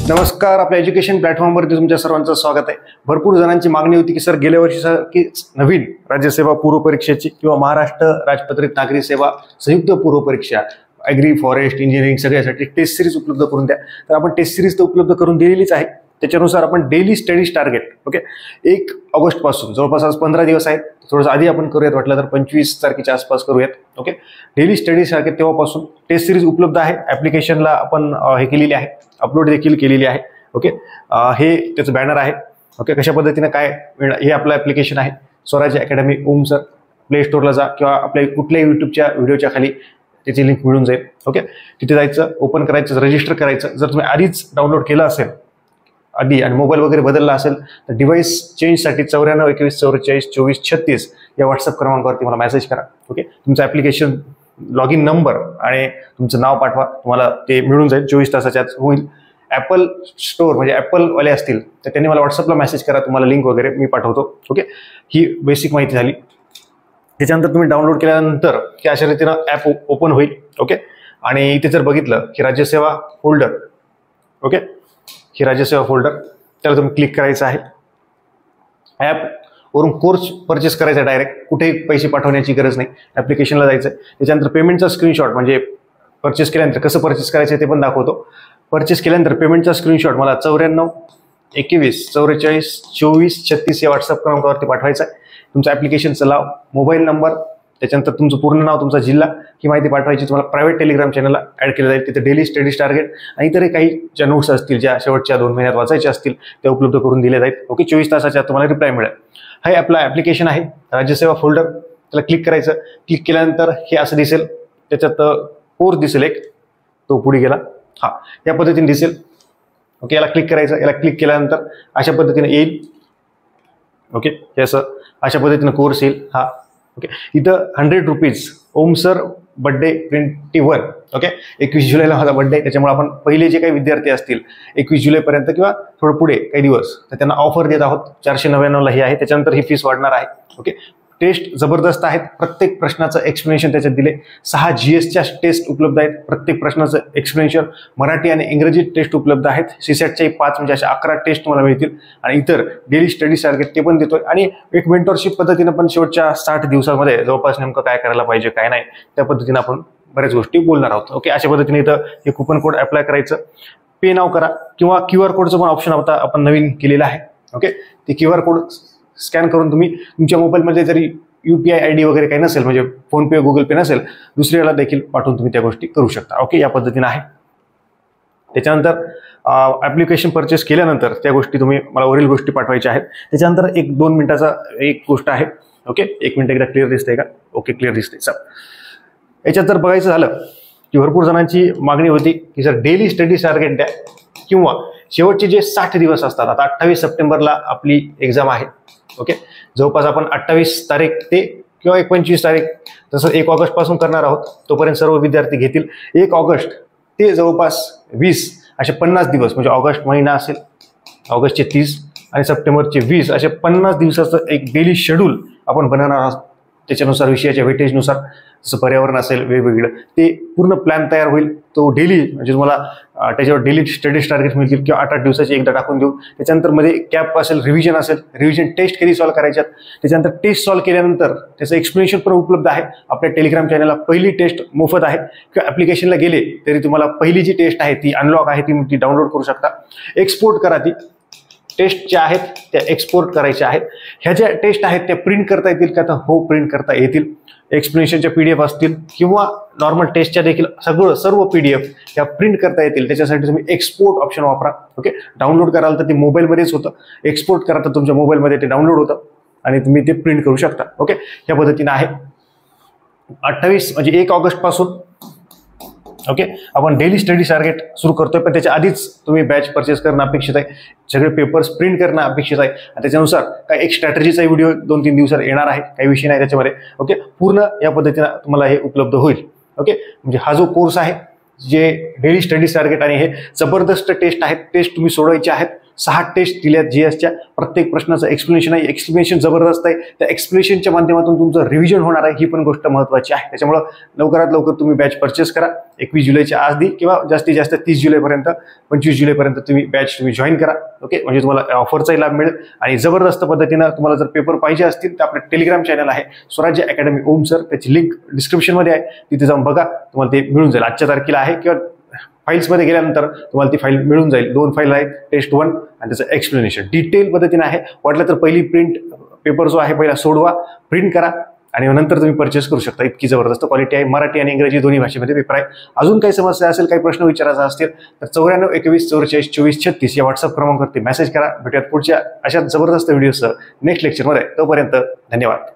नमस्कार, आपल्या एज्युकेशन प्लॅटफॉर्मवरती तुमच्या सर्वांचं स्वागत आहे. भरपूर जणांची मागणी होती की सर गेल्या वर्षीसारखीच नवीन राज्यसेवा पूर्व परीक्षेची किंवा महाराष्ट्र राजपत्रित नागरी सेवा संयुक्त पूर्व परीक्षा ॲग्री फॉरेस्ट इंजिनिअरिंग सगळ्यासाठी टेस्ट सिरीज उपलब्ध करून द्या. तर आपण टेस्ट सिरीज तर उपलब्ध करून दिलेलीच आहे. त्याच्यानुसार आपण डेली स्टडीज टार्गेट 1 ऑगस्ट पासून जवळपास आज 15 दिवस आहेत. थोडंसं आधी आपण करूयात, वाटलं तर 25 तारखेच्या आसपास करूयात. ओके, डेली स्टडीज टार्गेट तेव्हापासून टेस्ट सिरीज उपलब्ध आहे. ॲप्लिकेशनला आपण हे केलेली आहे, अपलोड देखील केलेली आहे. ओके, हे त्याचं बॅनर आहे. ओके, कशा पद्धतीनं काय हे आपलं ॲप्लिकेशन आहे स्वराज अकॅडमी. ओम सर प्ले स्टोअरला जा किंवा आपल्या कुठल्याही यूट्यूबच्या व्हिडिओच्या खाली त्याची लिंक मिळून जाईल. ओके, तिथे जायचं, ओपन करायचं, रजिस्टर करायचं. जर तुम्ही आधीच डाउनलोड केलं असेल आधी आणि मोबाईल वगैरे बदलला असेल तर डिव्हाइस चेंजसाठी 94 21 44 24 36 या व्हॉट्सअप क्रमांकावरती मला मेसेज करा. ओके, तुमचं ॲप्लिकेशन लॉग इन नंबर आणि तुमचं नाव पाठवा, तुम्हाला ते मिळून जाईल. 24 तासाच्या आत होईल. ॲपल स्टोअर म्हणजे ॲपलवाले असतील तर त्यांनी मला व्हॉट्सअपला मेसेज करा, तुम्हाला लिंक वगैरे मी पाठवतो. ओके, ही बेसिक माहिती झाली. त्याच्यानंतर तुम्ही डाउनलोड केल्यानंतर की अशा रीतीनं ॲप ओपन होईल. ओके, आणि इथे जर बघितलं की राज्यसेवा फोल्डर, ओके, ही राज्यसेवा फोल्डर, त्याला तुम्ही क्लिक करायचं आहे. ॲप वरून कोर्स परचेस करायचा आहे डायरेक्ट, कुठेही पैसे पाठवण्याची गरज नाही. ॲप्लिकेशनला जायचं आहे. त्याच्यानंतर पेमेंटचा स्क्रीनशॉट म्हणजे परचेस केल्यानंतर कसं परचेस करायचं ते पण दाखवतो. परचेस केल्यानंतर पेमेंटचा स्क्रीनशॉट मला 94 21 44 24 36 या व्हॉट्सअप क्रमांकावरती पाठवायचा आहे. तुमचं ॲप्लिकेशनचं नाव, मोबाईल नंबर, त्याच्यानंतर तुमचं पूर्ण नाव, तुमचा जिल्हा, ही माहिती पाठवायची. तुम्हाला प्रायव्हेट टेलिग्राम चॅनलला ॲड केलं जाईल. तिथे डेली स्टडीज टार्गेट आणि इतर काही ज्या नोट्स असतील ज्या शेवटच्या 2 महिन्यात वाचायच्या असतील त्या उपलब्ध करून दिल्या जाईल. ओके, 24 तासाच्या आत तुम्हाला रिप्लाय मिळेल. हे आपलं ॲप्लिकेशन आहे राज्यसेवा फोल्डर, त्याला क्लिक करायचं. क्लिक केल्यानंतर हे असं दिसेल, त्याच्यात कोर्स दिसेल एक, तो पुढे गेला, हा या पद्धतीने दिसेल. ओके, याला क्लिक करायचं. याला क्लिक केल्यानंतर अशा पद्धतीने येईल. ओके, हे असं अशा पद्धतीनं कोर्स येईल हा. ओके, इथं 100 रुपीज ओम सर बड्डे 21. ओके, 21 जुलैला माझा बड्डे, त्याच्यामुळे आपण पहिले जे काही विद्यार्थी असतील 21 जुलैपर्यंत किंवा थोडं पुढे काही दिवस तर त्यांना ऑफर देत आहोत. 499ला ही आहे. त्याच्यानंतर ही फीस वाढणार आहे. ओके, टेस्ट जबरदस्त आहेत. प्रत्येक प्रश्नाचं एक्सप्लेनेशन त्याच्यात दिले. 6 GSच्या टेस्ट उपलब्ध आहेत. प्रत्येक प्रश्नाचं एक्सप्लेनेशन मराठी आणि इंग्रजी टेस्ट उपलब्ध आहेत. CSATच्याही 5 म्हणजे अशा 11 टेस्ट तुम्हाला मिळतील आणि इतर डेली स्टडी टार्गेट ते पण देतोय. आणि एक मेंटरशिप पद्धतीनं पण शेवटच्या 60 दिवसामध्ये जवळपास नेमकं काय करायला पाहिजे काय नाही त्या पद्धतीनं आपण बऱ्याच गोष्टी बोलणार आहोत. ओके, अशा पद्धतीने इथं हे कुपन कोड अप्लाय करायचं. पे नाव करा किंवा QR कोडचं पण ऑप्शन आता आपण नवीन केलेलं आहे. ओके, ते QR कोड स्कॅन करून तुम्ही तुमच्या मोबाईलमध्ये जरी UPI ID वगैरे काही नसेल म्हणजे फोनपे गुगल पे नसेल, दुसऱ्याला देखील पाठवून तुम्ही त्या गोष्टी करू शकता. ओके, या पद्धतीने आहे. त्याच्यानंतर ॲप्लिकेशन परचेस केल्यानंतर त्या गोष्टी तुम्ही मला वरील गोष्टी पाठवायच्या आहेत. त्याच्यानंतर 1-2 मिनिटाचा एक गोष्ट आहे. ओके, 1 मिनिट एकदा क्लिअर दिसतंय का? ओके, क्लिअर दिसतंय. सर याच्यात जर बघायचं झालं की भरपूर जणांची मागणी होती की सर डेली स्टडी टार्गेट द्या किंवा शेवटचे जे 60 दिवस असतात. आता 28 सप्टेंबरला आपली एक्झाम आहे. ओके, जवळपास आपण 28 तारीख ते किंवा 25 तारीख जसं 1 ऑगस्ट पासून करणार आहोत. तोपर्यंत सर्व विद्यार्थी घेतील. 1 ऑगस्ट ते जवळपास 20 असे 50 दिवस म्हणजे ऑगस्ट महिना असेल, ऑगस्टचे 30 आणि सप्टेंबरचे 20 असे 50 दिवसाचं एक डेली शेड्यूल आपण बनवणार आहोत. त्याच्यानुसार विषयाच्या वेटेजनुसार जसं पर्यावरण असेल वेगवेगळं ते पूर्ण प्लॅन तयार होईल. तो डेली म्हणजे तुम्हाला त्याच्यावर डेली स्टडीज टार्गेट मिळतील किंवा 8-8 दिवसाची एकदा टाकून देऊ. त्याच्यानंतर मध्ये कॅप असेल, रिव्हिजन असेल, रिव्हिजन टेस्ट कधी सॉल्व्ह करायच्यात. त्याच्यानंतर टेस्ट सॉल्व्ह केल्यानंतर त्याचं एक्सप्लेनेशन पण उपलब्ध आहे आपल्या टेलिग्राम चॅनलला. पहिली टेस्ट मोफत आहे किंवा ॲप्लिकेशनला गेले तरी तुम्हाला पहिली जी टेस्ट आहे ती अनलॉक आहे ती डाउनलोड करू शकता. एक्सपोर्ट करा. ती टेस्ट ज्या आहेत त्या एक्सपोर्ट करायच्या आहेत. ह्या ज्या टेस्ट आहेत त्या प्रिंट करता येतील का? तर हो, प्रिंट करता येतील. एक्सप्लेनेशनच्या PDF असतील किंवा नॉर्मल टेस्टच्या देखील सर्व PDF ह्या प्रिंट करता येतील. त्याच्यासाठी तुम्ही एक्सपोर्ट ऑप्शन वापरा. ओके, डाउनलोड कराल तर ते मोबाईलमध्येच होतं. एक्सपोर्ट करा तर तुमच्या मोबाईलमध्ये ते डाउनलोड होतं आणि तुम्ही ते प्रिंट करू शकता. ओके, ह्या पद्धतीने आहे. 28 म्हणजे 1 ऑगस्ट पासून ओके आपण डेली स्टडी टार्गेट सुरू करतोय. पण त्याच्या आधीच तुम्ही बॅच परचेस करणं अपेक्षित आहे. सगळे पेपर्स प्रिंट करणं अपेक्षित आहे. आणि त्याच्यानुसार काय एक स्ट्रॅटेजीचा व्हिडिओ 2-3 दिवसात येणार आहे. काही विषय नाही त्याच्यामध्ये. ओके, पूर्ण या पद्धतीनं तुम्हाला हे उपलब्ध होईल. ओके, म्हणजे हा जो कोर्स आहे जे डेली स्टडी टार्गेट आणि हे जबरदस्त टेस्ट आहेत. टेस्ट तुम्ही सोडवायचे आहेत. 6 टेस्ट दिल्यात GSच्या. प्रत्येक प्रश्नाचं एक्सप्लेनेशन आहे, एक्सप्लेनेशन जबरदस्त आहे. त्या एक्सप्लेनेशनच्या माध्यमातून तुमचं रिव्हिजन होणार आहे, ही पण गोष्ट महत्त्वाची आहे. त्याच्यामुळं लवकरात लवकर तुम्ही बॅच परचेस करा. 21 जुलैच्या आधी किंवा जास्तीत जास्त 30 जुलैपर्यंत 25 जुलैपर्यंत तुम्ही बॅच जॉईन करा. ओके, म्हणजे तुम्हाला ऑफरचाही लाभ मिळेल आणि जबरदस्त पद्धतीनं तुम्हाला जर पेपर पाहिजे असतील तर आपलं टेलिग्राम चॅनल आहे स्वराज्य अकॅडमी ओम सर, त्याची लिंक डिस्क्रिप्शनमध्ये आहे, तिथे जाऊन बघा, तुम्हाला ते मिळून जाईल. आजच्या तारखेला आहे किंवा फाईल्समध्ये गेल्यानंतर तुम्हाला ती फाईल मिळून जाईल. 2 फाईल आहेत, टेस्ट 1 आणि त्याचं एक्सप्लेनेशन डिटेल पद्धतीने आहे. वाटलं तर पहिली प्रिंट पेपर जो आहे पहिला सोडवा, प्रिंट करा आणि नंतर तुम्ही परचेस करू शकता. इतकी जबरदस्त क्वालिटी आहे. मराठी आणि इंग्रजी दोन्ही भाषेमध्ये पेपर आहे. अजून काही समस्या असेल, काही प्रश्न विचारायचा असतील तर 94 21 44 24 36 या व्हॉट्सअप क्रमांकावरती मेसेज करा. भेटूयात पुढच्या अशा जबरदस्त व्हिडिओसह नेक्स्ट लेक्चरमध्ये. तोपर्यंत धन्यवाद.